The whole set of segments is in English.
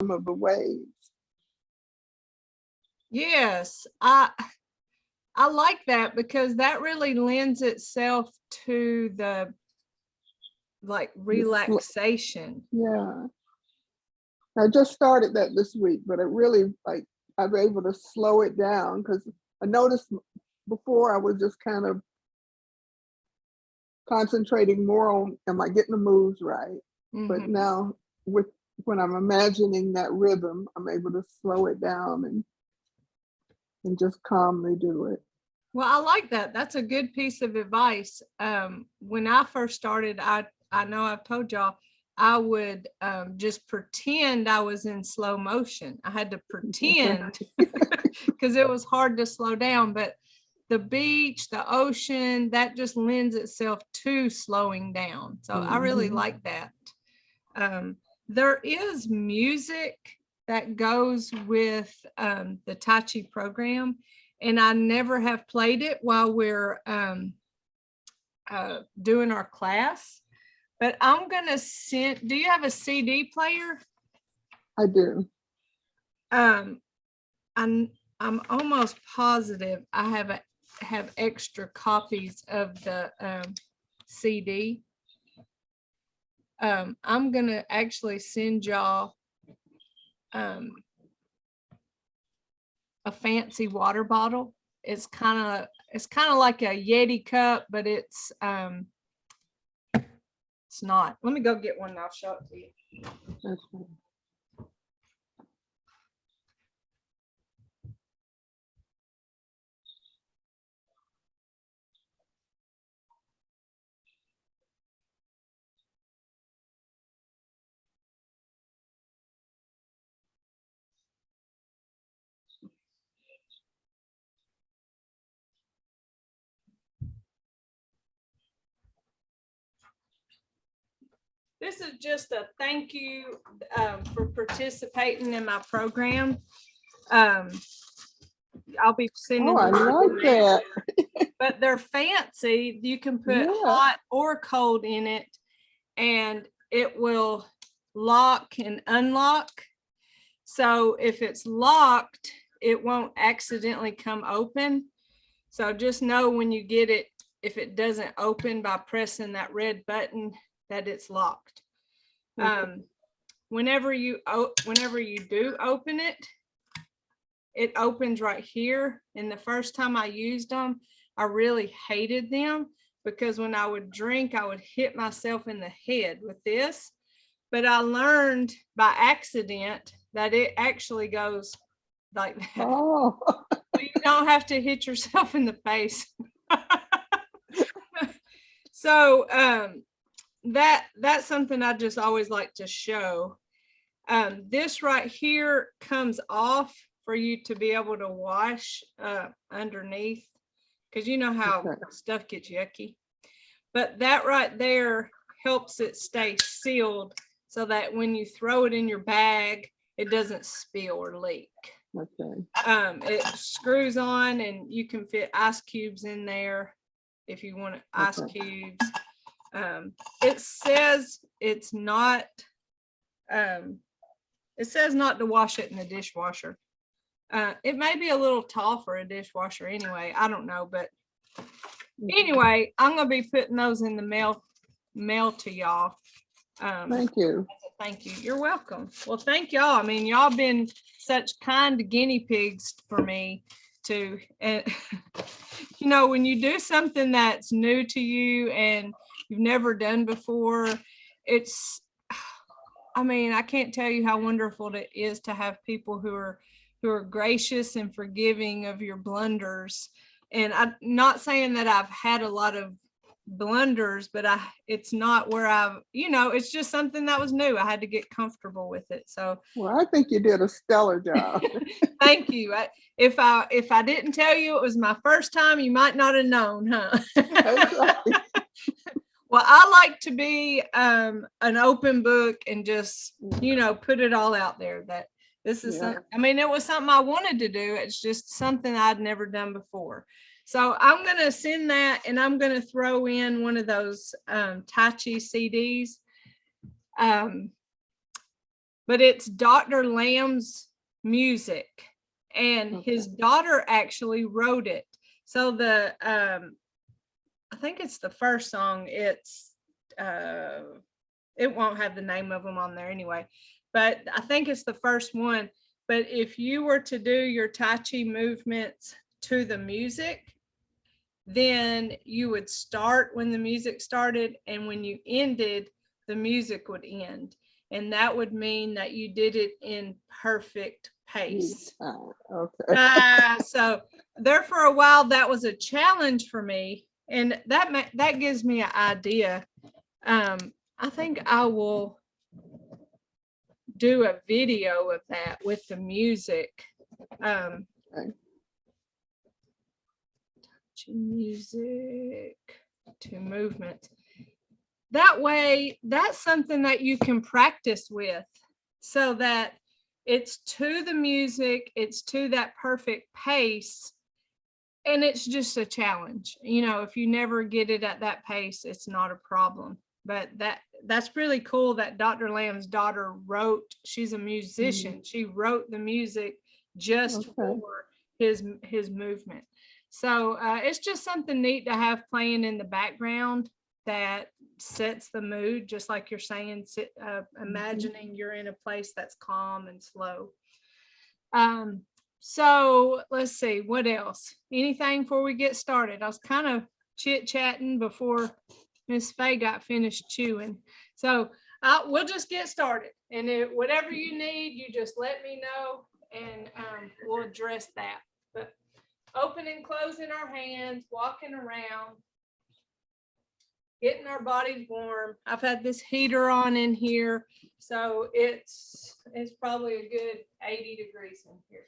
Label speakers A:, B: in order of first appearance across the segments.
A: of the waves.
B: Yes, I like that because that really lends itself to the like relaxation.
A: Yeah. I just started that this week, but it really like I'm able to slow it down because I noticed before I was just kind of concentrating more on am I getting the moves right? But now with when I'm imagining that rhythm, I'm able to slow it down and just calmly do it.
B: Well, I like that. That's a good piece of advice. When I first started, I know I've told y'all, I would just pretend I was in slow motion. I had to pretend because it was hard to slow down. But the beach, the ocean, that just lends itself to slowing down. So I really like that. There is music that goes with the Tai Chi program, and I never have played it while we're doing our class. But I'm gonna send. Do you have a CD player?
A: I do.
B: Um, I'm almost positive I have extra copies of the CD. I'm gonna actually send y'all a fancy water bottle. It's kind of like a Yeti cup, but it's not. Let me go get one and I'll show it to you.
A: Okay.
B: This is just a thank you for participating in my program. Um, I'll be sending
A: Oh, I like that.
B: but they're fancy. You can put
A: Yeah.
B: hot or cold in it, and it will lock and unlock. So if it's locked, it won't accidentally come open. So just know when you get it, if it doesn't open by pressing that red button, that it's locked. Whenever you do open it, it opens right here. And the first time I used them, I really hated them because when I would drink, I would hit myself in the head with this. But I learned by accident that it actually goes like that.
A: Oh.
B: You don't have to hit yourself in the face. So that's something I just always like to show. This right here comes off for you to be able to wash underneath, because you know how stuff gets yucky. But that right there helps it stay sealed so that when you throw it in your bag, it doesn't spill or leak.
A: Okay.
B: It screws on and you can fit ice cubes in there if you want ice cubes. It says it's not, it says not to wash it in the dishwasher. It may be a little tall for a dishwasher anyway. I don't know, but anyway, I'm gonna be putting those in the mail to y'all.
A: Thank you.
B: Thank you. You're welcome. Well, thank y'all. I mean, y'all been such kind guinea pigs for me to, and you know, when you do something that's new to you and you've never done before, it's, I mean, I can't tell you how wonderful it is to have people who are gracious and forgiving of your blunders. And I'm not saying that I've had a lot of blunders, but it's not where I've, you know, it's just something that was new. I had to get comfortable with it. So
A: well, I think you did a stellar job.
B: thank you. If I didn't tell you it was my first time, you might not have known, huh?
A: That's right.
B: Well, I like to be an open book and just, you know, put it all out there that this is I mean, it was something I wanted to do. It's just something I'd never done before. So I'm going to send that, and I'm going to throw in one of those Tai Chi CDs. but it's Dr. Lamb's music, and his daughter actually wrote it. So the I think it's the first song. It's it won't have the name of them on there anyway, but I think it's the first one. But if you were to do your Tai Chi movements to the music, then you would start when the music started, and when you ended, the music would end. And that would mean that you did it in perfect pace.
A: Okay.
B: So there for a while, that was a challenge for me. And that gives me an idea. I think I will do a video of that with the music.
A: Okay.
B: Music to movement. That way, that's something that you can practice with, so that it's to the music, it's to that perfect pace, and it's just a challenge. You know, if you never get it at that pace, it's not a problem. But that's really cool that Dr. Lamb's daughter wrote. She's a musician. She wrote the music just for his movement. So it's just something neat to have playing in the background that sets the mood, just like you're saying, imagining you're in a place that's calm and slow. So let's see, what else? Anything before we get started? I was kind of chit-chatting before Miss Faye got finished chewing. So we'll just get started. And whatever you need, you just let me know, and we'll address that. But open and closing our hands, walking around, getting our bodies warm. I've had this heater on in here, so it's probably a good 80 degrees in here.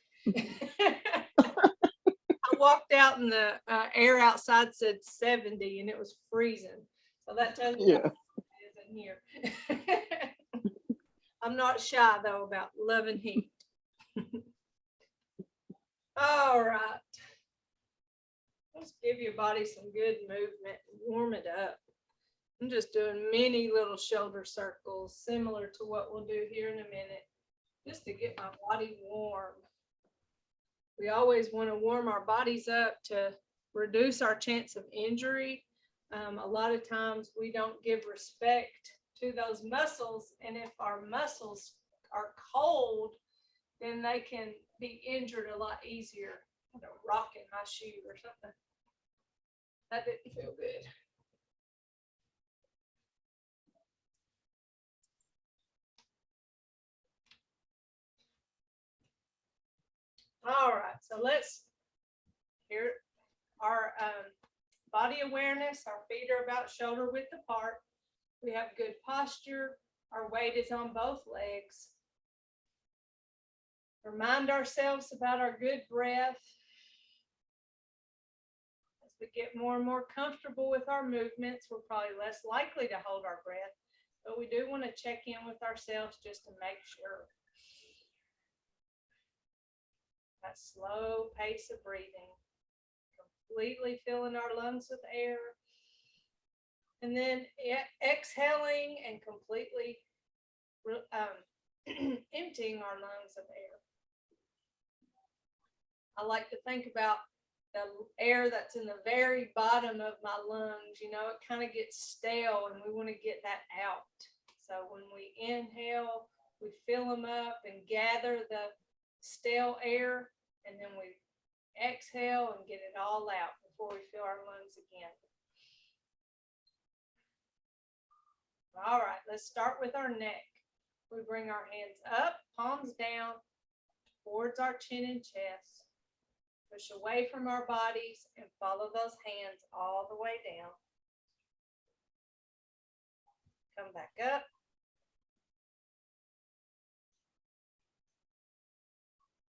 B: I walked out and the air outside said 70 and it was freezing. So that tells you how it is in here. I'm not shy though about loving heat. All right. Let's give your body some good movement, warm it up. I'm just doing many little shoulder circles, similar to what we'll do here in a minute, just to get my body warm. We always want to warm our bodies up to reduce our chance of injury. A lot of times we don't give respect to those muscles, and if our muscles are cold, then they can be injured a lot easier. I had a rock in my shoe or something. That didn't feel good. All right, so let's hear our body awareness. Our feet are about shoulder width apart. We have good posture. Our weight is on both legs. Remind ourselves about our good breath. As we get more and more comfortable with our movements, we're probably less likely to hold our breath, but we do want to check in with ourselves just to make sure. That slow pace of breathing, completely filling our lungs with air, and then exhaling and completely emptying our lungs of air. I like to think about the air that's in the very bottom of my lungs. You know, it kind of gets stale and we want to get that out. So when we inhale, we fill them up and gather the stale air, and then we exhale and get it all out before we fill our lungs again. All right, let's start with our neck. We bring our hands up, palms down, towards our chin and chest. Push away from our bodies and follow those hands all the way down. Come back up.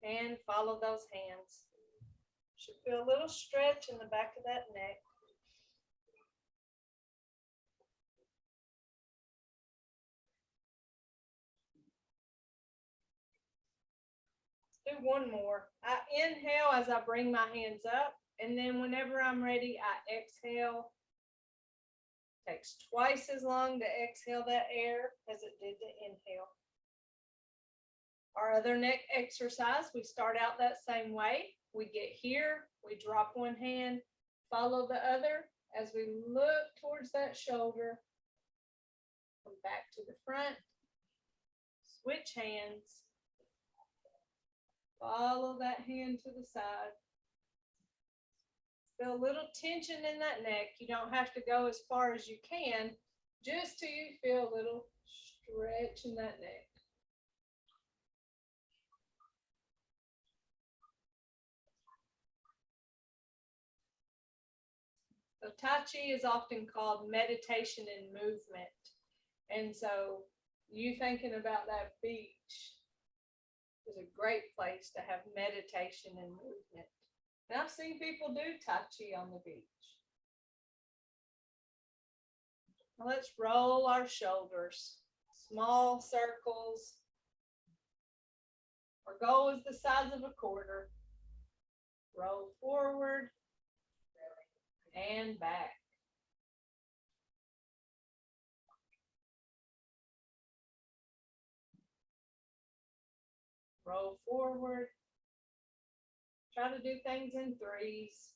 B: And follow those hands. Should feel a little stretch in the back of that neck. Do one more. I inhale as I bring my hands up, and then whenever I'm ready, I exhale. Takes twice as long to exhale that air as it did to inhale. Our other neck exercise, we start out that same way. We get here, we drop one hand, follow the other as we look towards that shoulder. Come back to the front, switch hands, follow that hand to the side. Feel a little tension in that neck. You don't have to go as far as you can, just till you feel a little stretch in that neck. So Tai Chi is often called meditation and movement. And so you thinking about that beach is a great place to have meditation and movement. And I've seen people do Tai Chi on the beach. Now let's roll our shoulders, small circles. Our goal is the size of a quarter. Roll forward and back. Roll forward. Try to do things in threes.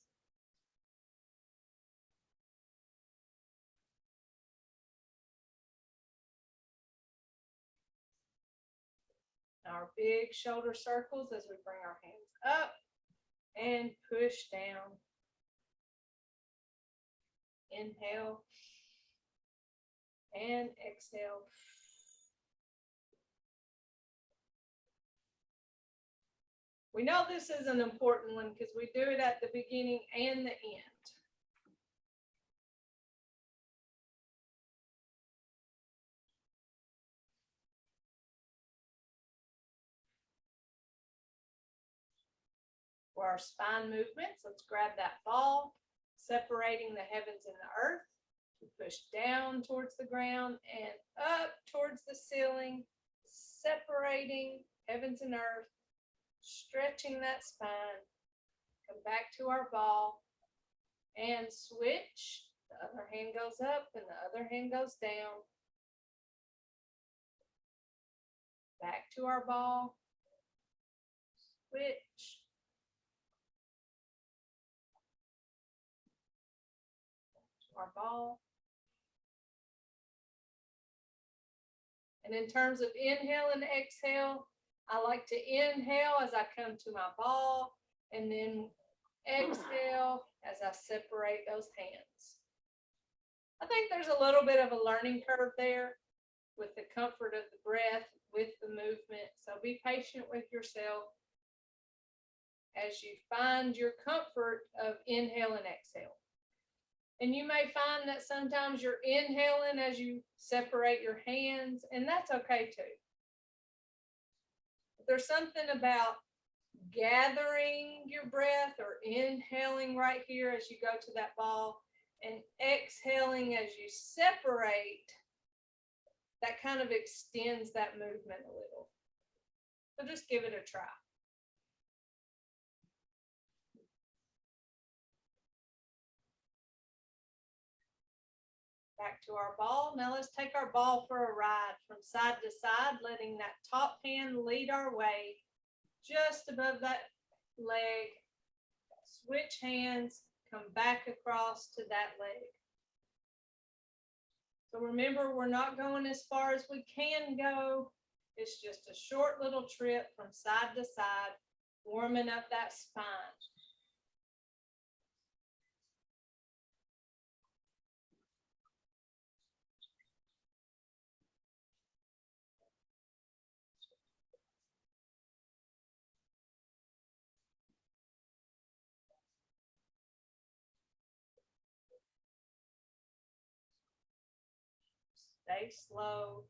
B: Our big shoulder circles as we bring our hands up and push down. Inhale and exhale. We know this is an important one because we do it at the beginning and the end. For our spine movements, let's grab that ball, separating the heavens and the earth. We push down towards the ground and up towards the ceiling, separating heavens and earth, stretching that spine. Come back to our ball and switch. The other hand goes up and the other hand goes down. Back to our ball. Switch. Our ball. And in terms of inhale and exhale, I like to inhale as I come to my ball and then exhale as I separate those hands. I think there's a little bit of a learning curve there with the comfort of the breath, with the movement. So be patient with yourself as you find your comfort of inhale and exhale. And you may find that sometimes you're inhaling as you separate your hands, and that's okay too. But there's something about gathering your breath or inhaling right here as you go to that ball and exhaling as you separate that kind of extends that movement a little. So just give it a try. Back to our ball. Now let's take our ball for a ride from side to side, letting that top hand lead our way just above that leg. Switch hands, come back across to that leg. So remember, we're not going as far as we can go. It's just a short little trip from side to side, warming up that spine. Stay slow.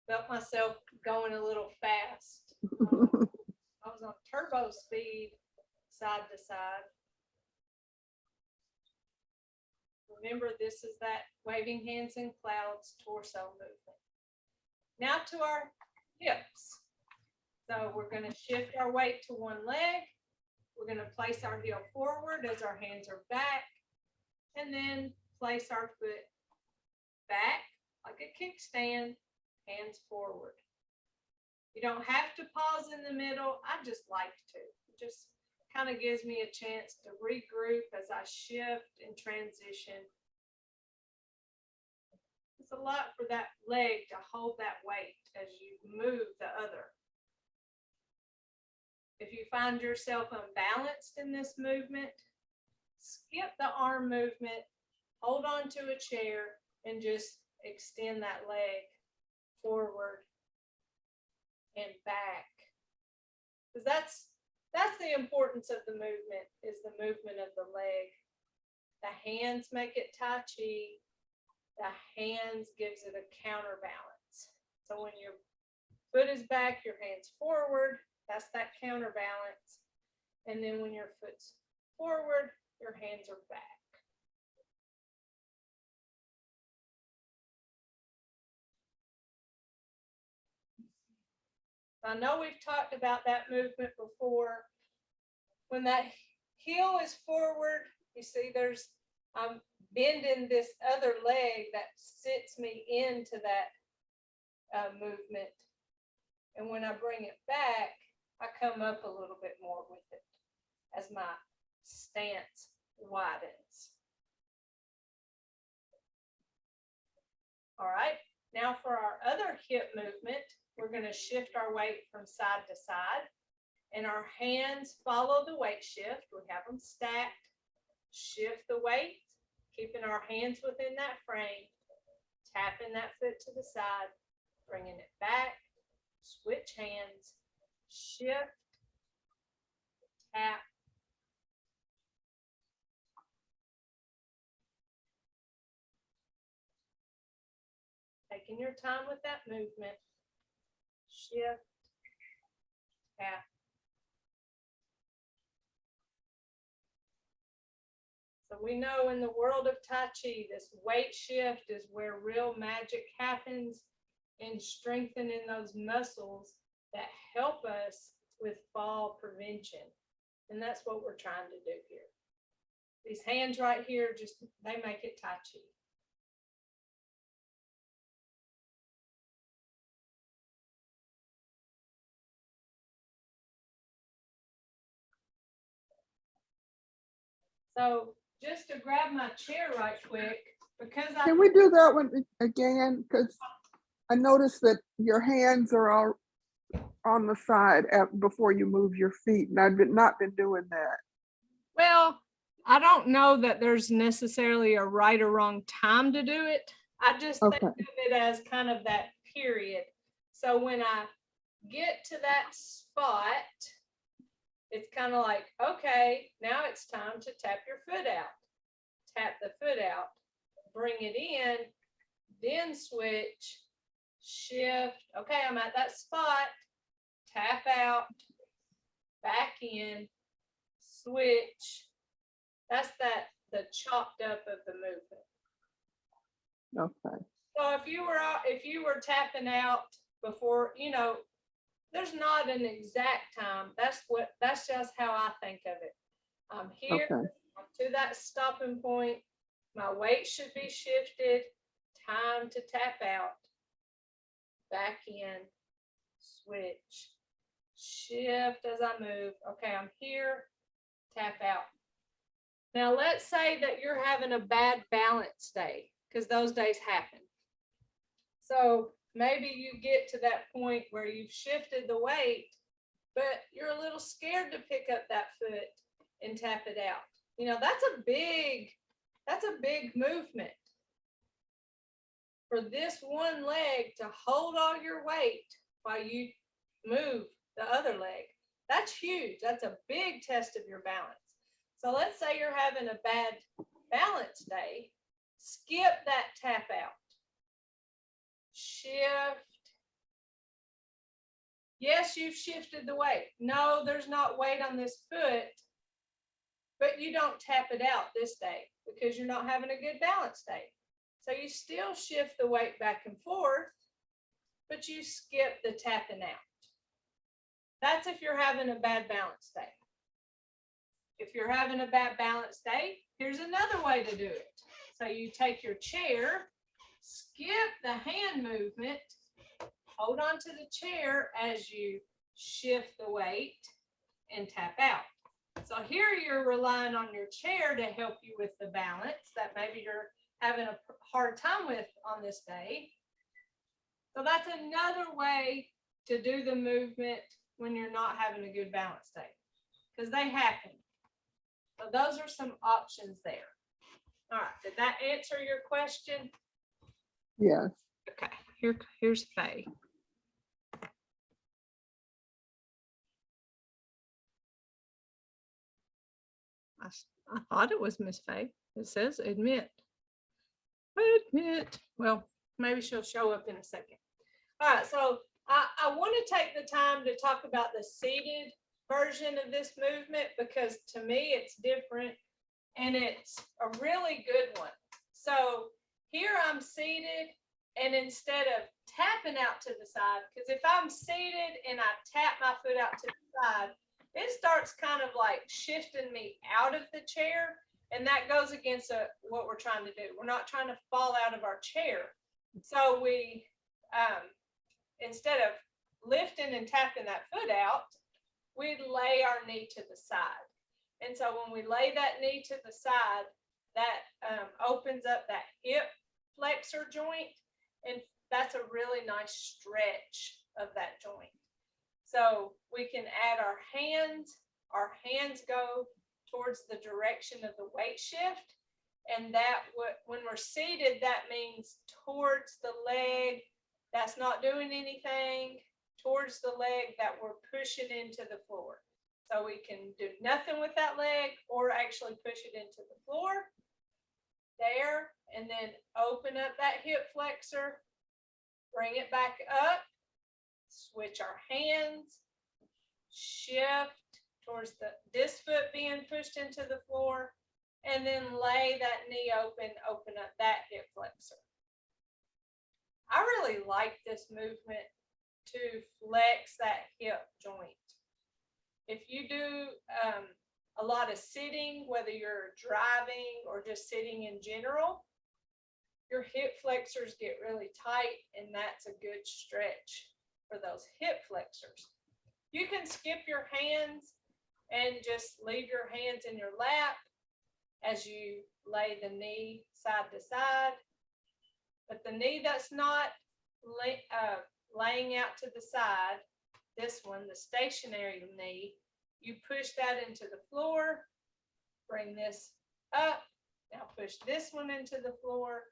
B: Felt myself going a little fast. I was on turbo speed, side to side. Remember, this is that waving hands and clouds torso movement. Now to our hips. So we're going to shift our weight to one leg. We're going to place our heel forward as our hands are back, and then place our foot back like a kickstand, hands forward. You don't have to pause in the middle. I just like to. It just kind of gives me a chance to regroup as I shift and transition. It's a lot for that leg to hold that weight as you move the other. If you find yourself unbalanced in this movement, skip the arm movement, hold on to a chair, and just extend that leg forward and back. Because that's the importance of the movement, is the movement of the leg. The hands make it Tai Chi. The hands gives it a counterbalance. So when your foot is back, your hand's forward. That's that counterbalance. And then when your foot's forward, your hands are back. I know we've talked about that movement before. When that heel is forward, you see I'm bending this other leg that sits me into that movement. And when I bring it back, I come up a little bit more with it as my stance widens. All right, now for our other hip movement, we're going to shift our weight from side to side, and our hands follow the weight shift. We have them stacked. Shift the weight, keeping our hands within that frame, tapping that foot to the side, bringing it back, switch hands, shift, tap, taking your time with that movement, shift, tap. So we know in the world of Tai Chi, this weight shift is where real magic happens in strengthening those muscles that help us with fall prevention. And that's what we're trying to do here. These hands right here, they make it Tai Chi. So just to grab my chair right quick, because
A: Can we do that one again? Because I noticed that your hands are all on the side before you move your feet, and I've not been doing that.
B: Well, I don't know that there's necessarily a right or wrong time to do it. I just think of it as kind of that period. So when I get to that spot, it's kind of like, okay, now it's time to tap your foot out. Tap the foot out, bring it in, then switch, shift. Okay, I'm at that spot, tap out, back in, switch. That's the chopped up of the movement.
A: Okay.
B: So if you were tapping out before, there's not an exact time. That's just how I think of it. I'm here to that stopping point. My weight should be shifted. Time to tap out. Back in. Switch. Shift as I move. Okay, I'm here. Tap out. Now let's say that you're having a bad balance day, because those days happen. So maybe you get to that point where you've shifted the weight, but you're a little scared to pick up that foot and tap it out. That's a big movement. For this one leg to hold all your weight while you move the other leg, that's huge. That's a big test of your balance. So let's say you're having a bad balance day. Skip that tap out. Shift. Yes, you've shifted the weight. No, there's not weight on this foot, but you don't tap it out this day because you're not having a good balance day. So you still shift the weight back and forth, but you skip the tapping out. That's if you're having a bad balance day. If you're having a bad balance day, here's another way to do it. So you take your chair, skip the hand movement, hold on to the chair as you shift the weight and tap out. So here you're relying on your chair to help you with the balance that maybe you're having a hard time with on this day. So that's another way to do the movement when you're not having a good balance day, because they happen. So those are some options there. All right, did that answer your question?
A: Yes.
B: Okay, here's Faye. I thought it was Miss Faye. It says admit. Admit. Well, maybe she'll show up in a second. All right, so I want to take the time to talk about the seated version of this movement, because to me it's different and it's a really good one. So here I'm seated, and instead of tapping out to the side, because if I'm seated and I tap my foot out to the side, it starts kind of like shifting me out of the chair, and that goes against what we're trying to do. We're not trying to fall out of our chair. So we, instead of lifting and tapping that foot out, we lay our knee to the side. And so when we lay that knee to the side, that opens up that hip flexor joint, and that's a really nice stretch of that joint. So we can add our hands. Our hands go towards the direction of the weight shift. And that when we're seated, that means towards the leg that's not doing anything, towards the leg that we're pushing into the floor. So we can do nothing with that leg or actually push it into the floor there, and then open up that hip flexor, bring it back up, switch our hands, shift towards this foot being pushed into the floor, and then lay that knee open, open up that hip flexor. I really like this movement to flex that hip joint. If you do a lot of sitting, whether you're driving or just sitting in general, your hip flexors get really tight, and that's a good stretch for those hip flexors. You can skip your hands and just leave your hands in your lap as you lay the knee side to side. But the knee that's not laying out to the side, this one, the stationary knee, you push that into the floor, bring this up, now push this one into the floor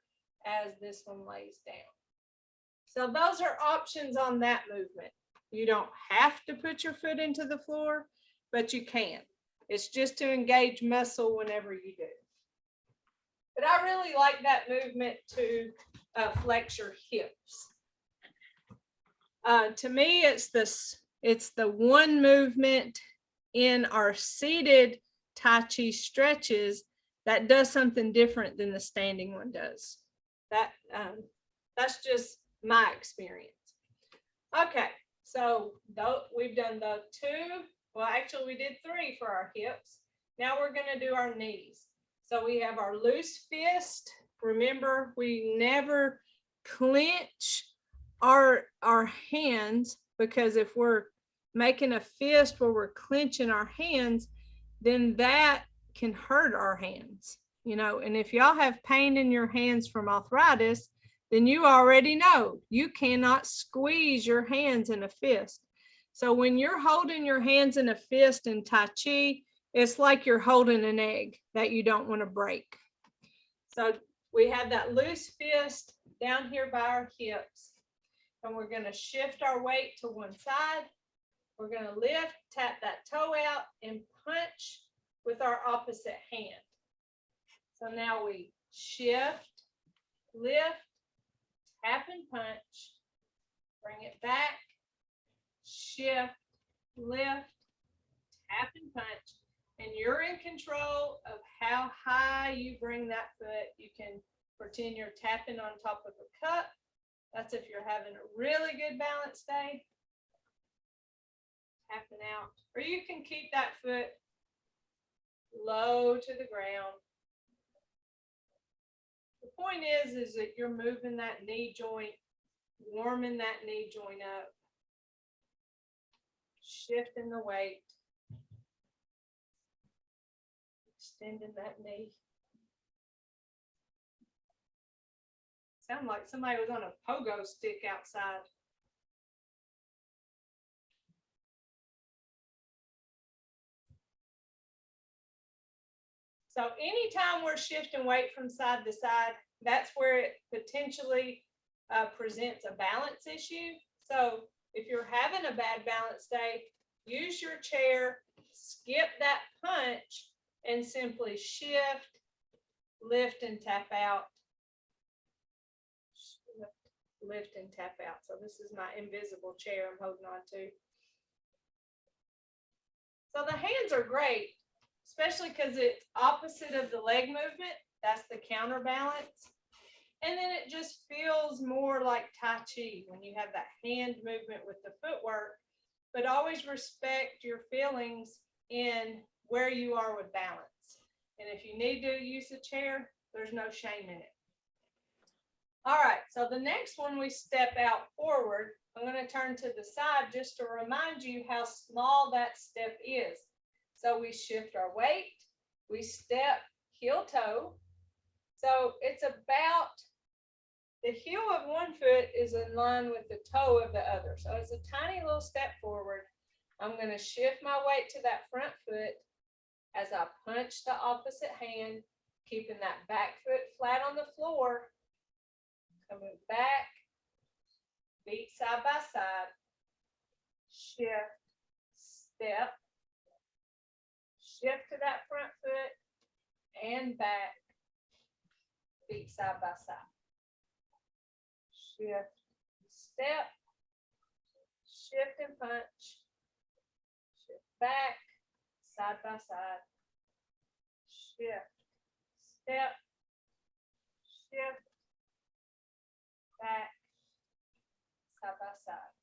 B: as this one lays down. So those are options on that movement. You don't have to put your foot into the floor, but you can. It's just to engage muscle whenever you do. But I really like that movement to flex your hips. To me, it's the one movement in our seated Tai Chi stretches that does something different than the standing one does. That's just my experience. Okay, so we've done the two. Well, actually, we did three for our hips. Now we're going to do our knees. So we have our loose fist. Remember, we never clench our hands, because if we're making a fist where we're clenching our hands, then that can hurt our hands, you know. And if y'all have pain in your hands from arthritis, then you already know you cannot squeeze your hands in a fist. So when you're holding your hands in a fist in Tai Chi, it's like you're holding an egg that you don't want to break. So we have that loose fist down here by our hips, and we're going to shift our weight to one side. We're going to lift, tap that toe out, and punch with our opposite hand. So now we shift, lift, tap and punch, bring it back, shift, lift, tap and punch. And you're in control of how high you bring that foot. You can pretend you're tapping on top of a cup. That's if you're having a really good balance day. Tapping out. Or you can keep that foot low to the ground. The point is that you're moving that knee joint warming that knee joint up, shifting the weight, extending that knee. Sound like somebody was on a pogo stick outside. So anytime we're shifting weight from side to side, that's where it potentially presents a balance issue. So if you're having a bad balance day, use your chair, skip that punch, and simply shift, lift, and tap out. Lift and tap out. So this is my invisible chair I'm holding on to. So the hands are great, especially because it's opposite of the leg movement. That's the counterbalance. And then it just feels more like Tai Chi when you have that hand movement with the footwork, but always respect your feelings in where you are with balance. And if you need to use a chair, there's no shame in it. All right, so the next one we step out forward. I'm going to turn to the side just to remind you how small that step is. So we shift our weight, we step heel toe. So it's about the heel of one foot is in line with the toe of the other. So it's a tiny little step forward. I'm going to shift my weight to that front foot as I punch the opposite hand, keeping that back foot flat on the floor. Coming back, feet side by side, shift, step, shift to that front foot and back, feet side by side. Shift, step, shift and punch, shift back, side by side, shift, step, shift, back, side by side.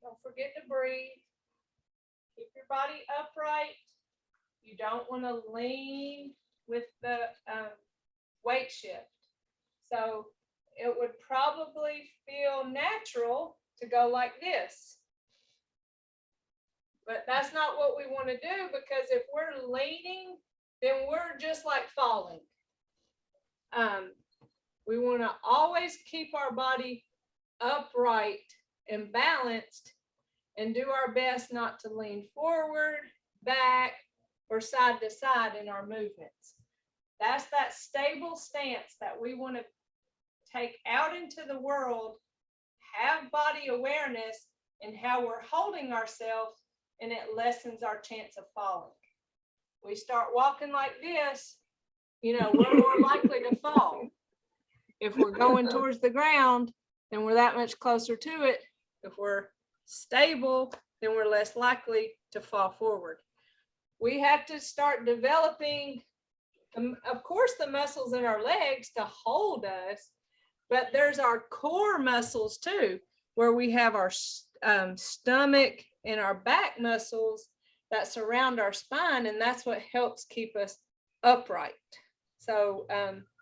B: Don't forget to breathe. Keep your body upright. You don't want to lean with the weight shift. So it would probably feel natural to go like this. But that's not what we want to do, because if we're leaning, then we're just like falling. We want to always keep our body upright and balanced and do our best not to lean forward, back, or side to side in our movements. That's that stable stance that we want to take out into the world, have body awareness in how we're holding ourselves, and it lessens our chance of falling. We start walking like this, we're more likely to fall. If we're going towards the ground, then we're that much closer to it. If we're stable, then we're less likely to fall forward. We have to start developing, of course, the muscles in our legs to hold us, but there's our core muscles too, where we have our stomach and our back muscles that surround our spine, and that's what helps keep us upright. So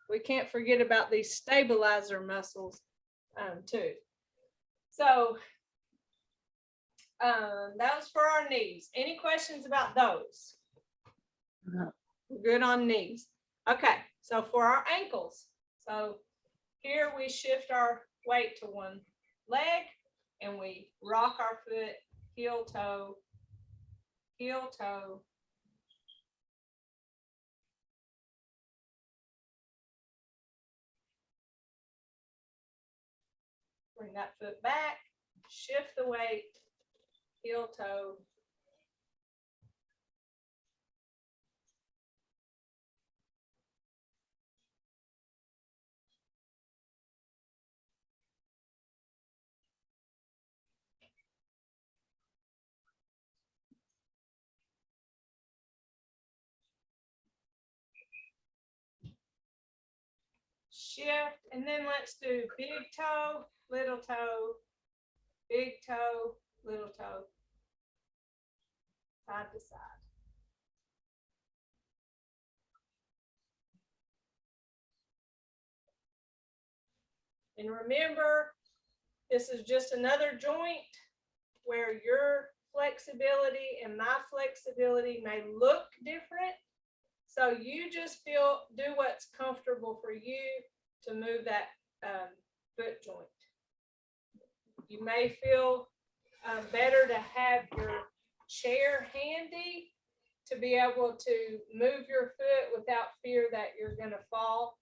B: we can't forget about these stabilizer muscles too. So that was for our knees. Any questions about those?
A: No.
B: Good on knees. Okay, so for our ankles. So here we shift our weight to one leg and we rock our foot, heel toe, heel toe. Bring that foot back, shift the weight, heel toe. Shift, and then let's do big toe, little toe, big toe, little toe, side to side. And remember, this is just another joint where your flexibility and my flexibility may look different. So you just do what's comfortable for you to move that foot joint. You may feel better to have your chair handy to be able to move your foot without fear that you're going to fall.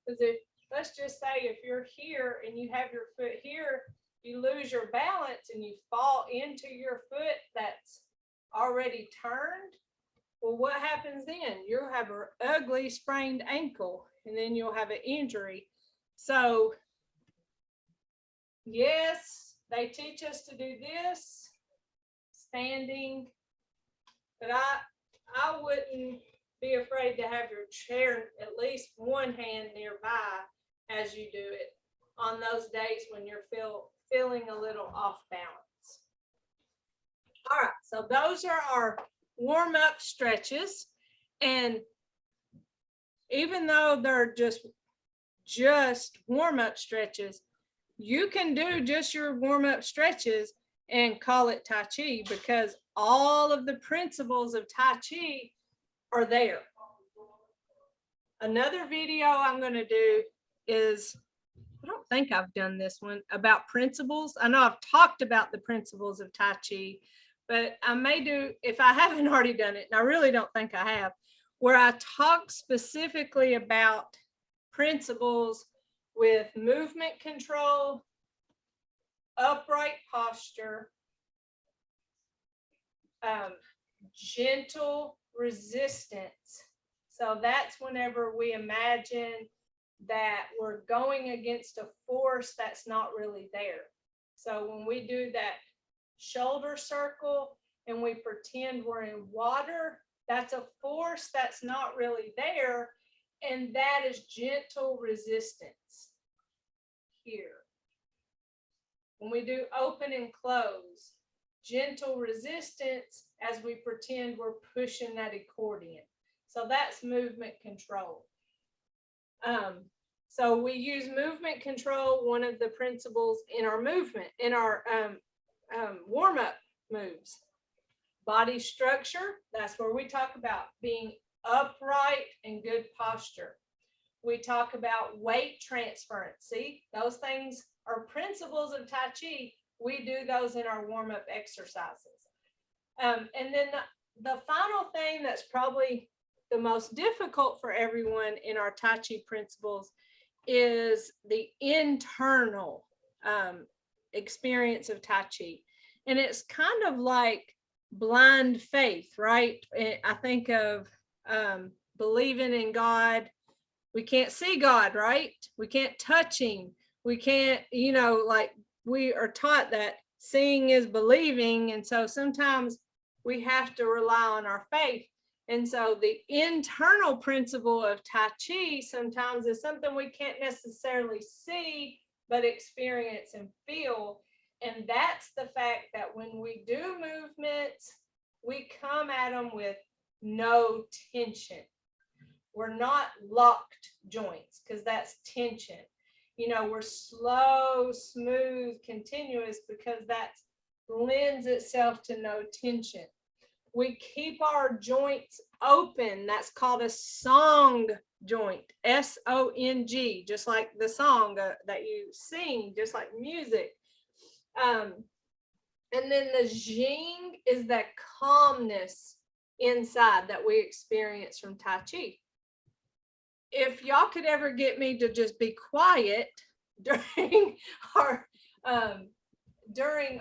B: Because let's just say if you're here and you have your foot here, you lose your balance and you fall into your foot that's already turned. Well, what happens then? You'll have an ugly sprained ankle and then you'll have an injury. So yes, they teach us to do this standing, but I wouldn't be afraid to have your chair at least one hand nearby as you do it on those days when you're feeling a little off balance. All right, so those are our warm-up stretches, and even though they're just warm-up stretches, you can do just your warm-up stretches and call it Tai Chi, because all of the principles of Tai Chi are there. Another video I'm going to do is, I don't think I've done this one, about principles. I know I've talked about the principles of Tai Chi, but I may do, if I haven't already done it, and I really don't think I have, where I talk specifically about principles with movement control, upright posture, gentle resistance. So that's whenever we imagine that we're going against a force that's not really there. So when we do that shoulder circle and we pretend we're in water, that's a force that's not really there, and that is gentle resistance here. When we do open and close, gentle resistance as we pretend we're pushing that accordion. So that's movement control. So we use movement control, one of the principles in our movement, in our warm-up moves. Body structure, that's where we talk about being upright and good posture. We talk about weight transference. See, those things are principles of Tai Chi. We do those in our warm-up exercises. And then the final thing that's probably the most difficult for everyone in our Tai Chi principles is the internal experience of Tai Chi. And it's kind of like blind faith, right? I think of believing in God. We can't see God, right? We can't touch him. We can't, like we are taught that seeing is believing. And so sometimes we have to rely on our faith. And so the internal principle of Tai Chi sometimes is something we can't necessarily see, but experience and feel. And that's the fact that when we do movements, we come at them with no tension. We're not locked joints, because that's tension. We're slow, smooth, continuous, because that lends itself to no tension. We keep our joints open. That's called a song joint, S-O-N-G, just like the song that you sing, just like music. And then the Jing is that calmness inside that we experience from Tai Chi. If y'all could ever get me to just be quiet during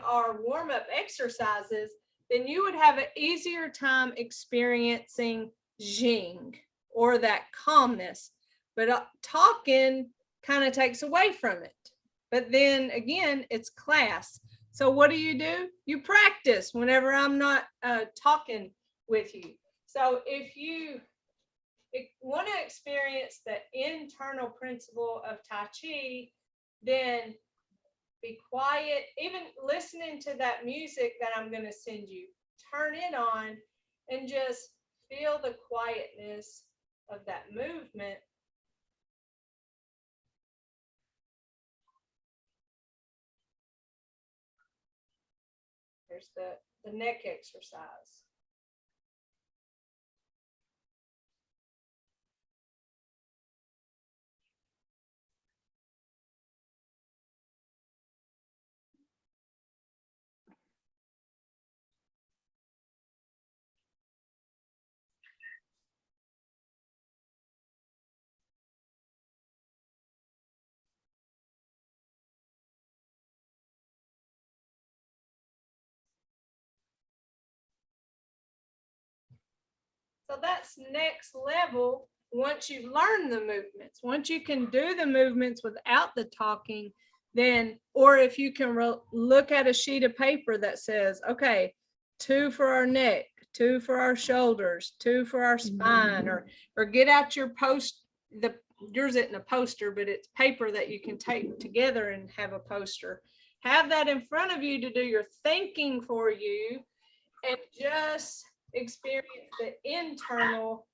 B: our warm-up exercises, then you would have an easier time experiencing Jing, or that calmness. But talking kind of takes away from it. But then again, it's class. So what do? You practice whenever I'm not talking with you. So if you want to experience the internal principle of Tai Chi, then be quiet. Even listening to that music that I'm going to send you, turn it on and just feel the quietness of that movement. there's the neck exercise. So that's next level. Once you've learned the movements, once you can do the movements without the talking, then, or if you can look at a sheet of paper that says, okay, 2 for our neck, 2 for our shoulders, 2 for our spine, or get out your yours isn't a poster, but it's paper that you can tape together and have a poster. Have that in front of you to do your thinking for you, and just experience the internal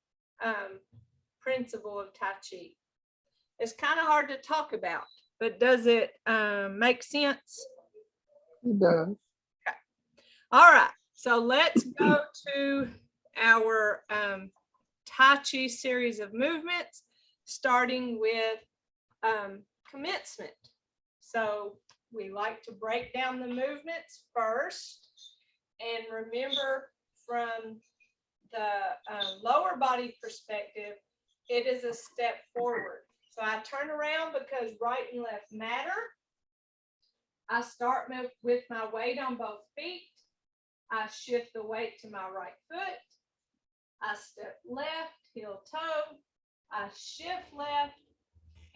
B: principle of Tai Chi. It's kind of hard to talk about, but does it make sense?
A: It does.
B: Okay. All right. So let's go to our Tai Chi series of movements, starting with commencement. So we like to break down the movements first, and remember, from the lower body perspective, it is a step forward. So I turn around because right and left matter. I start with my weight on both feet. I shift the weight to my right foot. I step left, heel toe. I shift left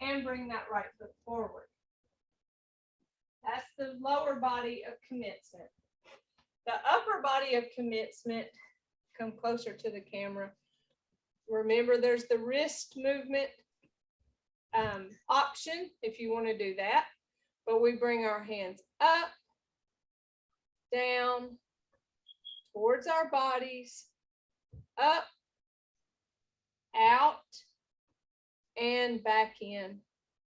B: and bring that right foot forward. That's the lower body of commencement. The upper body of commencement, come closer to the camera. Remember, there's the wrist movement option if you want to do that. But we bring our hands up, down, towards our bodies, up, out, and back in,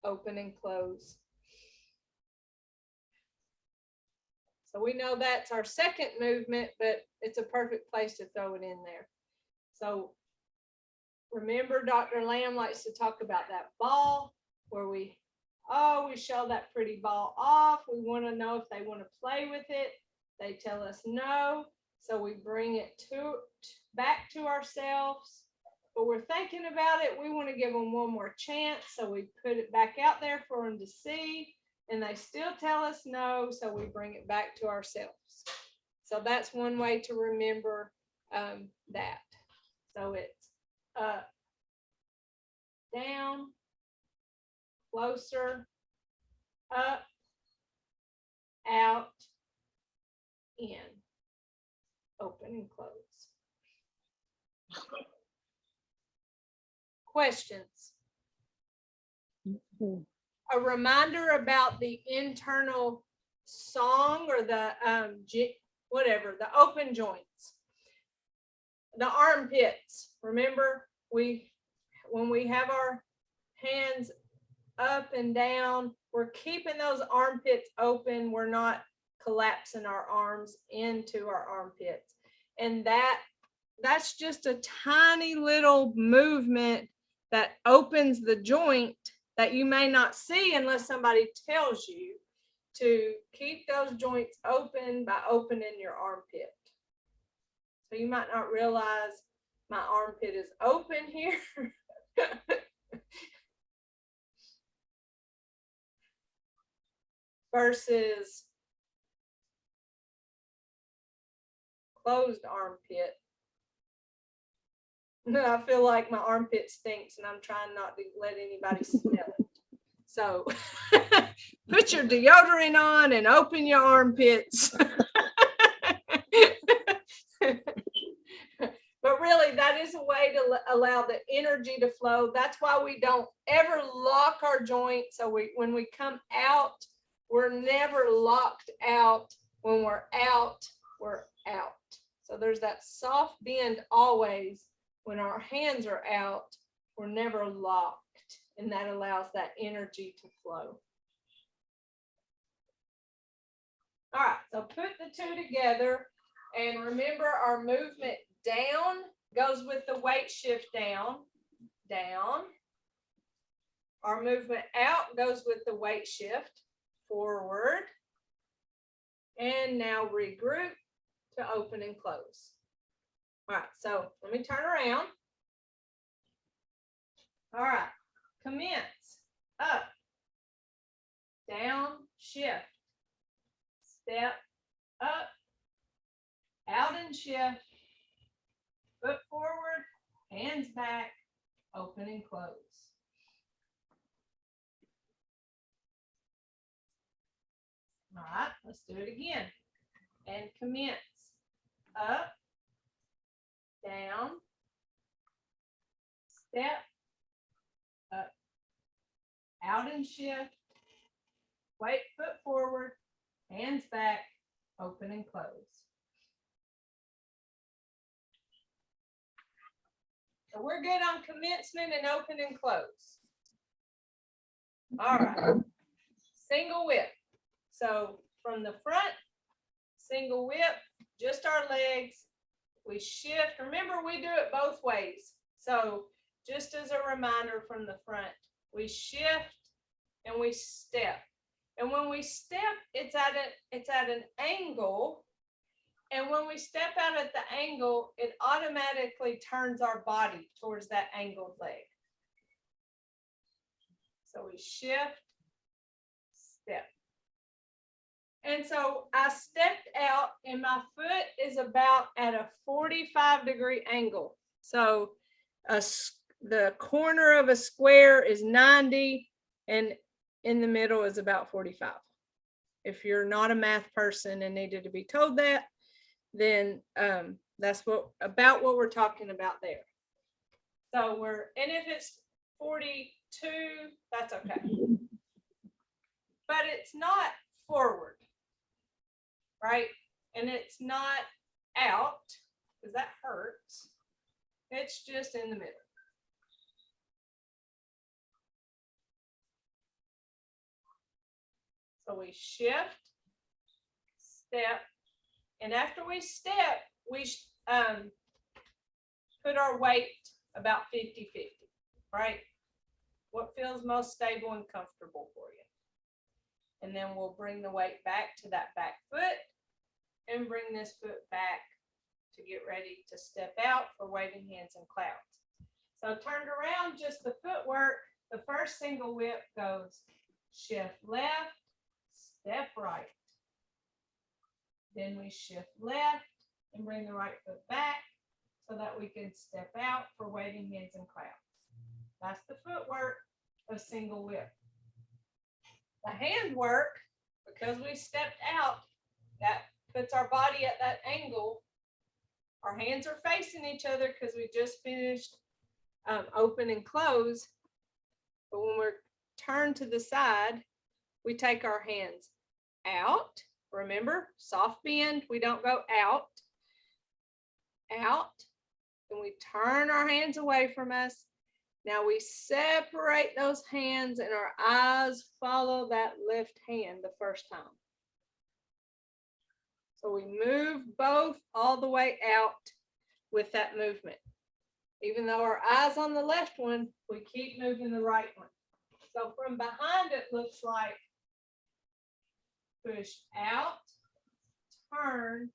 B: open and close. So we know that's our second movement, but it's a perfect place to throw it in there. So remember, Dr. Lamb likes to talk about that ball where we show that pretty ball off. We want to know if they want to play with it. They tell us no. So we bring it back to ourselves. But we're thinking about it. We want to give them one more chance. So we put it back out there for them to see. And they still tell us no, so we bring it back to ourselves. So that's one way to remember that. So it's up, down, closer, up, out, in, open and close. Questions? A reminder about the internal song or the whatever, the open joints, the armpits. Remember, when we have our hands up and down, we're keeping those armpits open. We're not collapsing our arms into our armpits. And that's just a tiny little movement that opens the joint that you may not see unless somebody tells you to keep those joints open by opening your armpit. So you might not realize my armpit is open here. Versus closed armpit. No, I feel like my armpit stinks and I'm trying not to let anybody smell it. So put your deodorant on and open your armpits. But really, that is a way to allow the energy to flow. That's why we don't ever lock our joints. So when we come out, we're never locked out. When we're out, we're out. So there's that soft bend always. When our hands are out, we're never locked. And that allows that energy to flow. All right, so put the two together and remember our movement down goes with the weight shift down, down. Our movement out goes with the weight shift forward. And now regroup to open and close. All right, so let me turn around. All right, commence, up, down, shift, step, up, out and shift, foot forward, hands back, open and close. All right, let's do it again. And commence, up, down, step, up, out and shift, weight foot forward, hands back, open and close. So we're good on commencement and open and close. All right, single whip. So from the front, single whip, just our legs. We shift. Remember, we do it both ways. So just as a reminder from the front, we shift and we step. And when we step, it's at an angle. And when we step out at the angle, it automatically turns our body towards that angled leg. So we shift, step. And so I stepped out and my foot is about at a 45-degree angle. So the corner of a square is 90 and in the middle is about 45. If you're not a math person and needed to be told that, then that's about what we're talking about there. So and if it's 42, that's okay. But it's not forward, right? And it's not out, because that hurts. It's just in the middle. So we shift, step, and after we step, we put our weight about 50-50, right? What feels most stable and comfortable for you. And then we'll bring the weight back to that back foot and bring this foot back to get ready to step out for waving hands and clouds. So turned around, just the footwork, the first single whip goes shift left, step right. Then we shift left and bring the right foot back so that we can step out for waving hands and clouds. That's the footwork of single whip. The hand work, because we stepped out, that puts our body at that angle. Our hands are facing each other because we just finished open and close. But when we're turned to the side, we take our hands out. Remember, soft bend, we don't go out, and we turn our hands away from us. Now we separate those hands and our eyes follow that left hand the first time. So we move both all the way out with that movement. Even though our eyes on the left one, we keep moving the right one. So from behind it looks like push out, turn,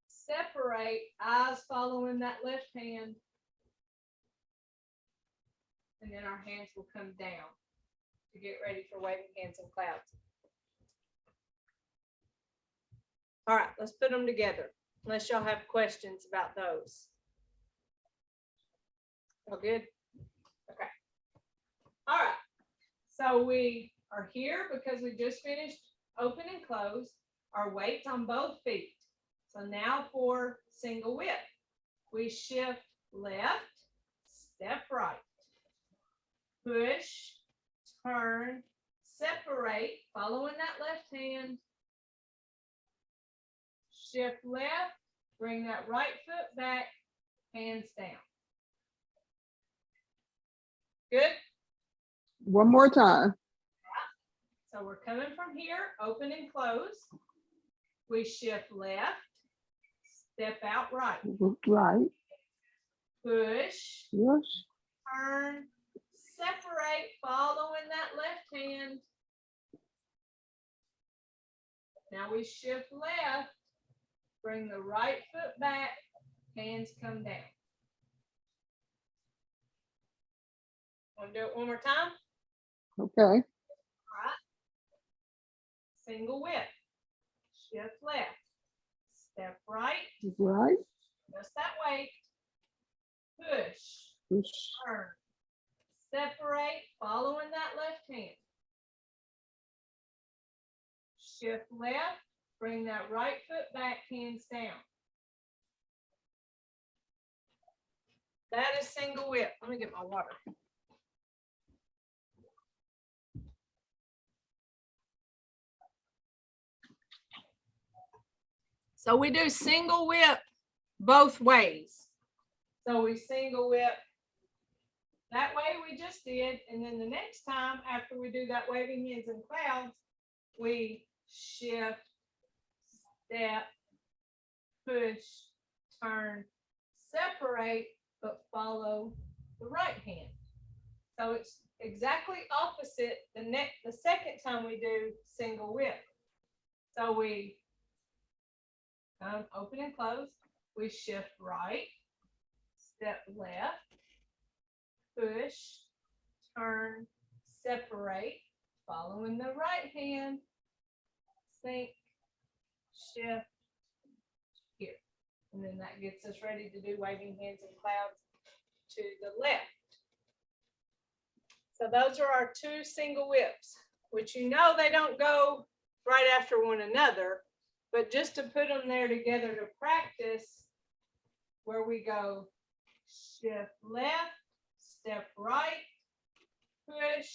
B: separate, eyes following that left hand. And then our hands will come down to get ready for waving hands and clouds. All right, let's put them together, unless y'all have questions about those. All good? Okay. All right, so we are here because we just finished open and close. Our weight's on both feet. So now for single whip, we shift left, step right. Push, turn, separate, following that left hand. Shift left, bring that right foot back, hands down. Good?
A: One more time.
B: So we're coming from here, open and close. We shift left, step out right,
A: Right.
B: push,
A: Yes.
B: turn, separate, following that left hand. Now we shift left, bring the right foot back, hands come down. Want to do it one more time?
A: Okay.
B: All right. Single whip. Shift left. Step right.
A: Right.
B: Just that way. Push.
A: Push.
B: Turn. Separate. Following that left hand. Shift left. Bring that right foot back. Hands down. That is single whip. Let me get my water. So we do single whip both ways. So we single whip that way we just did, and then the next time after we do that waving hands and clouds, we shift, step, push, turn, separate, but follow the right hand. So it's exactly opposite the second time we do single whip. So we open and close. We shift right, step left, push, turn, separate, following the right hand, sink, shift, here. And then that gets us ready to do waving hands and clouds to the left. So those are our two single whips, which you know they don't go right after one another, but just to put them there together to practice, where we go shift left, step right, push,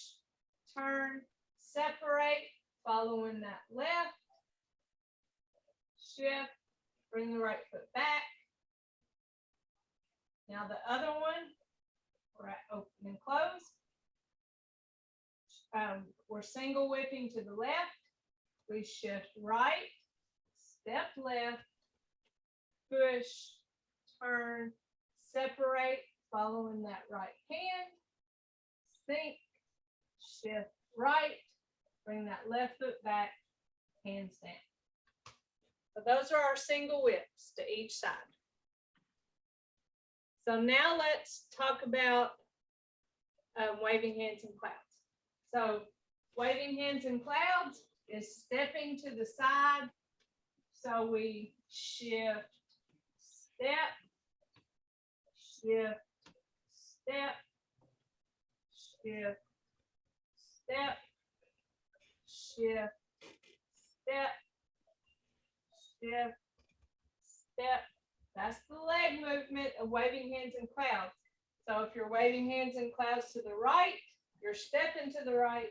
B: turn, separate, following that left, shift, bring the right foot back. Now the other one, we're at open and close. We're single whipping to the left. We shift right, step left, push, turn, separate, following that right hand, sink, shift right, bring that left foot back, hands down. So those are our single whips to each side. So now let's talk about waving hands and clouds. So waving hands and clouds is stepping to the side. So we shift, step, shift, step, shift, step, shift, step, shift, step. That's the leg movement of waving hands and clouds. So if you're waving hands and clouds to the right, you're stepping to the right.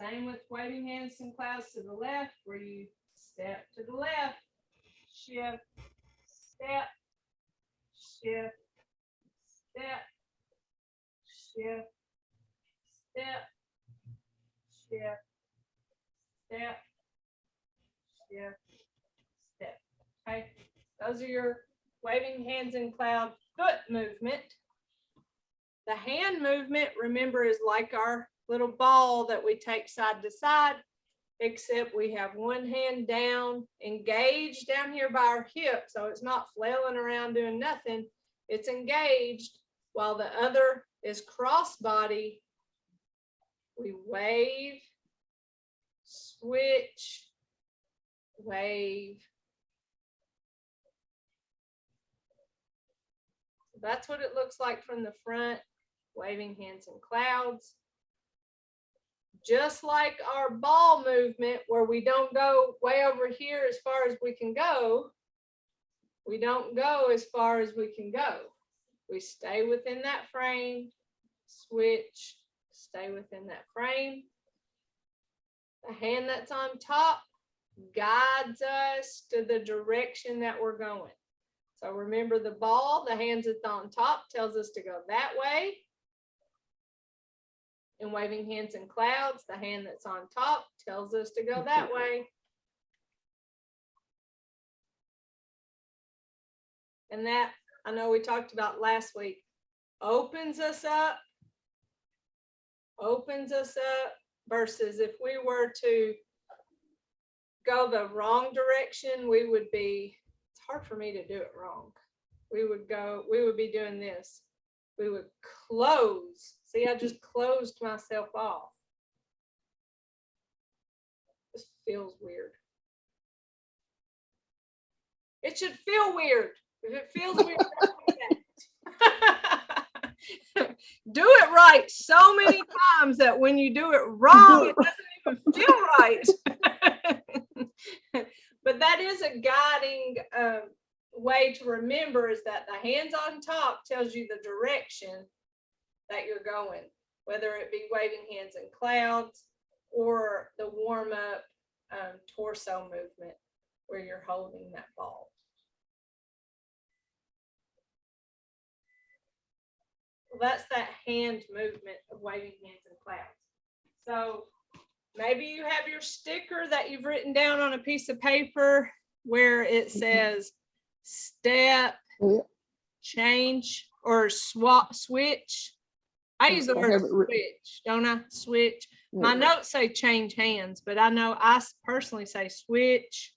B: Same with waving hands and clouds to the left, where you step to the left, shift, step, shift, step, shift, step, shift, step, shift, step. Okay, those are your waving hands and cloud foot movement. The hand movement, remember, is like our little ball that we take side to side, except we have one hand down, engaged down here by our hip, so it's not flailing around doing nothing. It's engaged, while the other is crossbody. We wave, switch, wave. That's what it looks like from the front, waving hands and clouds. Just like our ball movement, where we don't go way over here as far as we can go, we don't go as far as we can go. We stay within that frame, switch, stay within that frame. The hand that's on top guides us to the direction that we're going. So remember the ball, the hand that's on top tells us to go that way. In waving hands and clouds, the hand that's on top tells us to go that way. And that, I know we talked about last week, opens us up versus if we were to go the wrong direction, we would be, it's hard for me to do it wrong. We would be doing this. We would close. See, I just closed myself off. This feels weird. It should feel weird. If it feels weird, do it right so many times that when you do it wrong, it doesn't even feel right. But that is a guiding way to remember, is that the hands on top tells you the direction that you're going, whether it be waving hands in clouds or the warm up torso movement where you're holding that ball. Well, that's that hand movement of waving hands in clouds. So maybe you have your sticker that you've written down on a piece of paper where it says step, change, or switch. I use the word switch, don't I? Switch. My notes say change hands, but I know I personally say switch,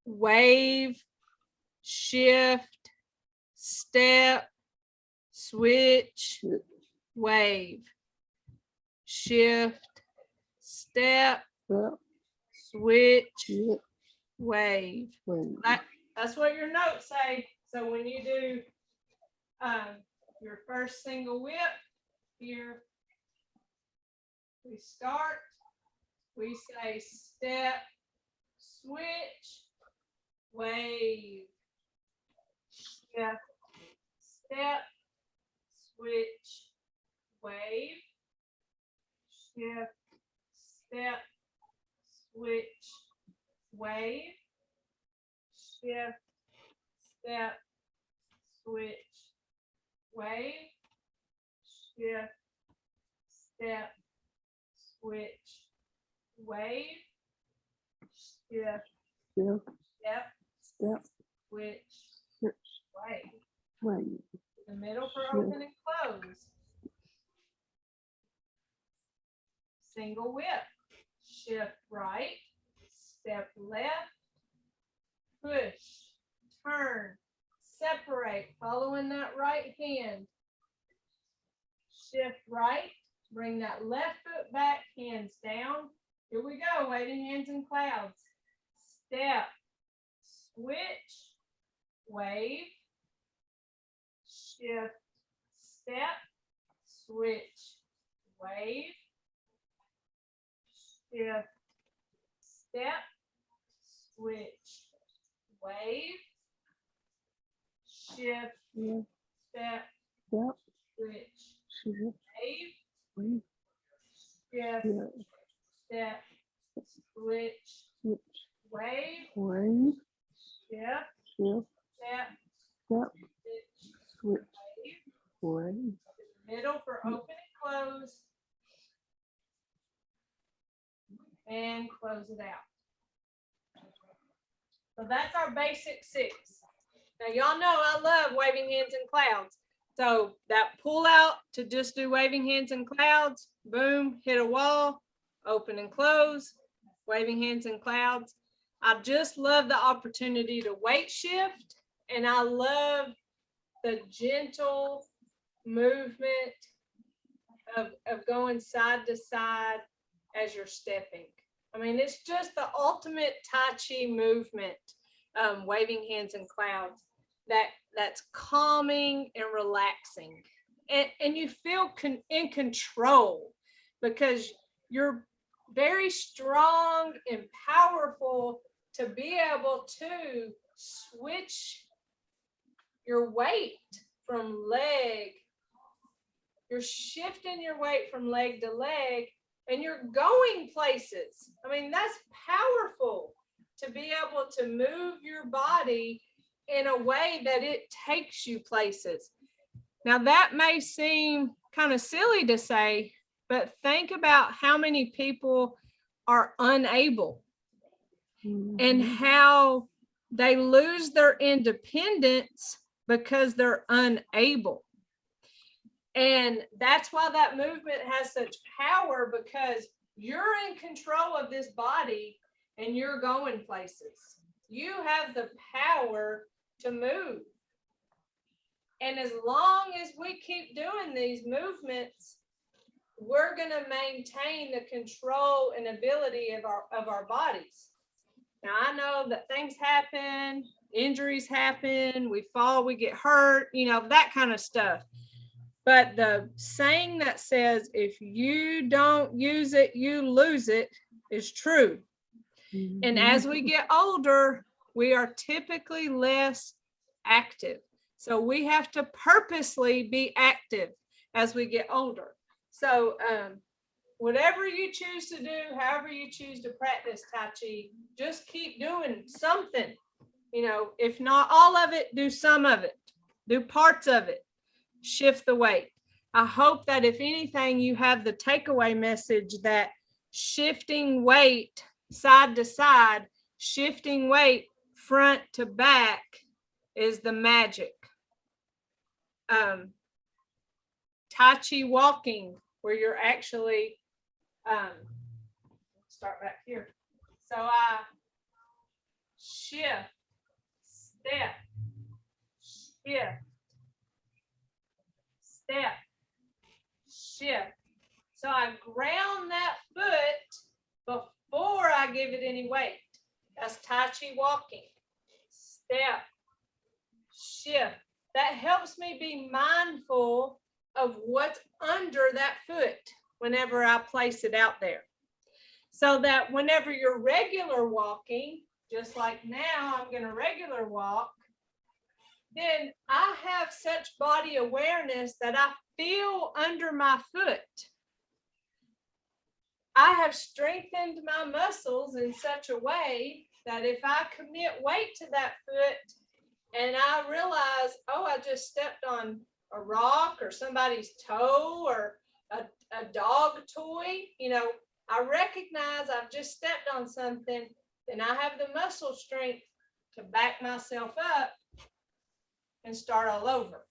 B: wave, shift, step, switch, wave, shift, step, switch, wave. That's what your notes say. So when you do your first single whip, here we start, we say step, switch, wave, shift, step, switch, wave, shift, step, switch, wave, shift, step, switch, wave, shift, step, switch, wave, shift, step, switch, wave. The middle for open and close. Single whip. Shift right, step left, push, turn, separate, following that right hand. Shift right, bring that left foot back, hands down. Here we go, waving hands in clouds. Step, switch, wave, shift, step, switch, wave, shift, step, switch, wave, shift, step, switch, wave, shift, step, switch, wave, shift, step, switch, wave. Middle for open and close. And close it out. So that's our basic 6. Now y'all know I love waving hands in clouds. So that pull out to just do waving hands in clouds, boom, hit a wall, open and close, waving hands in clouds. I just love the opportunity to weight shift, and I love the gentle movement of going side to side as you're stepping. I mean, it's just the ultimate Tai Chi movement, waving hands in clouds, that's calming and relaxing. And you feel in control because you're very strong and powerful to be able to switch your weight from leg. You're shifting your weight from leg to leg, and you're going places. I mean, that's powerful to be able to move your body in a way that it takes you places. Now, that may seem kind of silly to say, but think about how many people are unable and how they lose their independence because they're unable. And that's why that movement has such power, because you're in control of this body and you're going places. You have the power to move. And as long as we keep doing these movements, we're going to maintain the control and ability of our bodies. Now, I know that things happen, injuries happen, we fall, we get hurt, you know, that kind of stuff. But the saying that says, if you don't use it, you lose it, is true. And as we get older, we are typically less active. So we have to purposely be active as we get older. So whatever you choose to do, however you choose to practice Tai Chi, just keep doing something. You know, if not all of it, do some of it, do parts of it, shift the weight. I hope that if anything, you have the takeaway message that shifting weight side to side, shifting weight front to back is the magic. Tai Chi walking, where you're actually, start back here. So I shift, step, shift, step, shift. So I ground that foot before I give it any weight. That's Tai Chi walking. Step, shift. That helps me be mindful of what's under that foot whenever I place it out there. So that whenever you're regular walking, just like now I'm going to regular walk, then I have such body awareness that I feel under my foot. I have strengthened my muscles in such a way that if I commit weight to that foot and I realize, oh, I just stepped on a rock or somebody's toe or a dog toy, you know, I recognize I've just stepped on something, then I have the muscle strength to back myself up and start all over.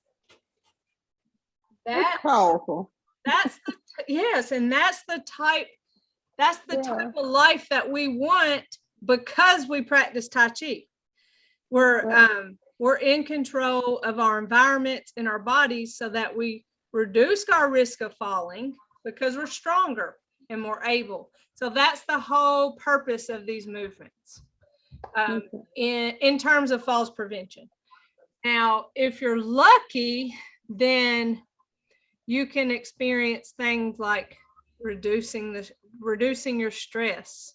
A: That's powerful.
B: That's the yes, and that's the type of life that we want, because we practice Tai Chi. We're in control of our environments and our bodies so that we reduce our risk of falling because we're stronger and more able. So that's the whole purpose of these movements in terms of falls prevention. Now, if you're lucky, then you can experience things like reducing your stress,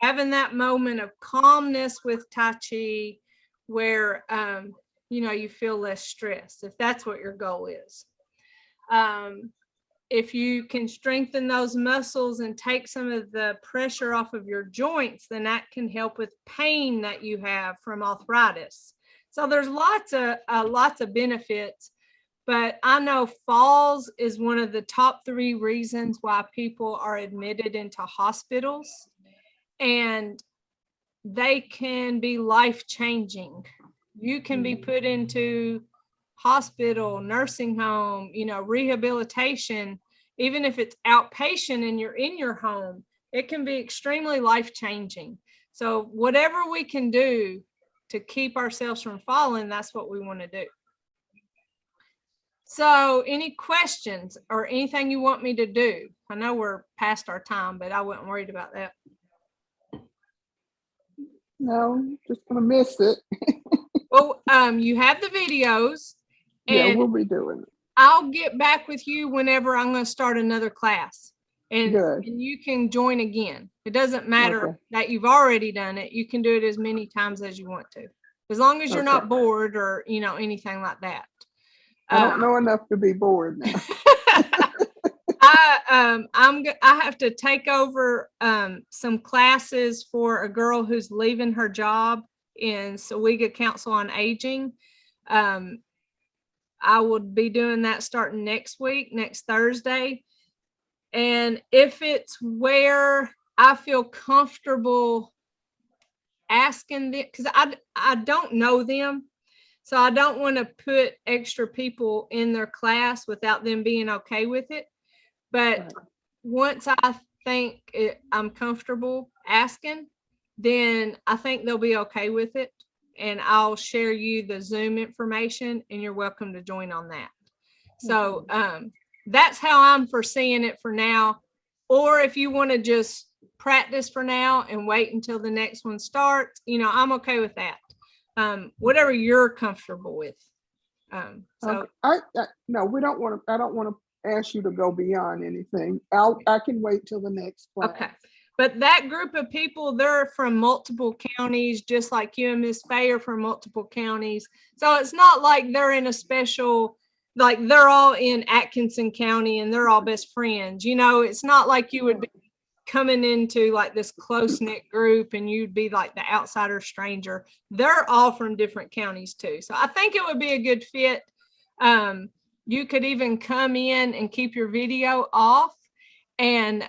B: having that moment of calmness with Tai Chi where you know, you feel less stressed, if that's what your goal is. If you can strengthen those muscles and take some of the pressure off of your joints, then that can help with pain that you have from arthritis. So there's lots of benefits, but I know falls is one of the top 3 reasons why people are admitted into hospitals, and they can be life-changing. You can be put into hospital, nursing home, you know, rehabilitation, even if it's outpatient and you're in your home, it can be extremely life-changing. So whatever we can do to keep ourselves from falling, that's what we want to do. So any questions or anything you want me to do? I know we're past our time, but I wasn't worried about that.
A: No, just gonna miss it.
B: Well, you have the videos.
A: Yeah,
B: and
A: we'll be doing it.
B: I'll get back with you whenever I'm going to start another class, and you can join again. It doesn't matter that you've already done it. You can do it as many times as you want to, as long as you're not bored or, you know, anything like that.
A: I don't know enough to be bored now.
B: I have to take over some classes for a girl who's leaving her job in Sowega Council on Aging. I will be doing that starting next Thursday. And if it's where I feel comfortable asking them, because I don't know them. So I don't want to put extra people in their class without them being okay with it. But
A: Right.
B: once I think I'm comfortable asking, then I think they'll be okay with it. And I'll share you the Zoom information and you're welcome to join on that. So that's how I'm foreseeing it for now. Or if you want to just practice for now and wait until the next one starts, you know, I'm okay with that. Whatever you're comfortable with. So
A: Okay. No, we don't want to, I don't want to ask you to go beyond anything. I can wait till the next class.
B: okay. But that group of people, they're from multiple counties, just like you and Miss Fay are from multiple counties. So it's not like they're in a special, like they're all in Atkinson County and they're all best friends. You know, it's not like you would be coming into like this close-knit group and you'd be like the outsider stranger. They're all from different counties too. So I think it would be a good fit. You could even come in and keep your video off and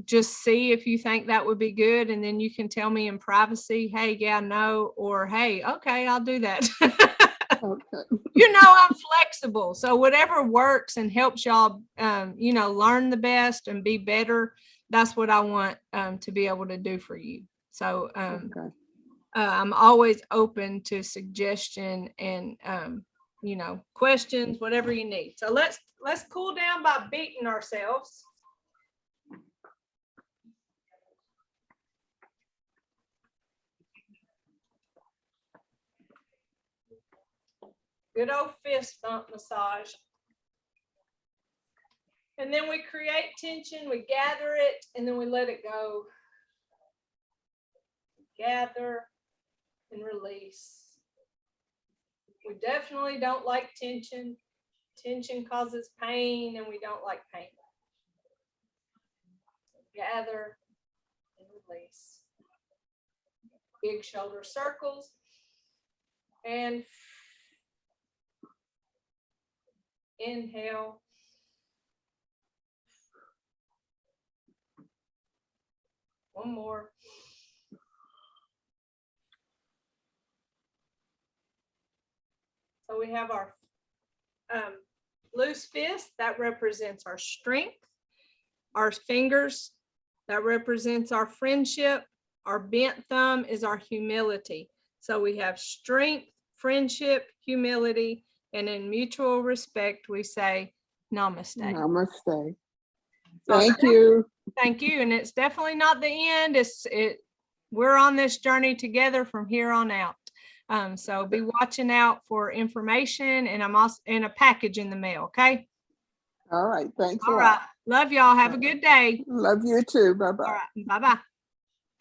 B: just see if you think that would be good. And then you can tell me in privacy, hey, yeah, no, or hey, okay, I'll do that.
A: Okay.
B: You know, I'm flexible. So whatever works and helps y'all, you know, learn the best and be better, that's what I want to be able to do for you. So
A: Okay.
B: I'm always open to suggestion and, you know, questions, whatever you need. So let's cool down by beating ourselves. Good old fist bump massage. And then we create tension, we gather it, and then we let it go. Gather and release. We definitely don't like tension. Tension causes pain, and we don't like pain. Gather and release. Big shoulder circles. And inhale. One more. So we have our loose fist, that represents our strength. Our fingers, that represents our friendship. Our bent thumb is our humility. So we have strength, friendship, humility, and in mutual respect, we say namaste.
A: Namaste.
B: So
A: Thank you.
B: Thank you. And it's definitely not the end. We're on this journey together from here on out. So be watching out for information, and I'm also in a package in the mail. Okay.
A: All right. Thanks.
B: All right. Love y'all. Have a good day.
A: Love you too. Bye-bye.
B: All right. Bye-bye.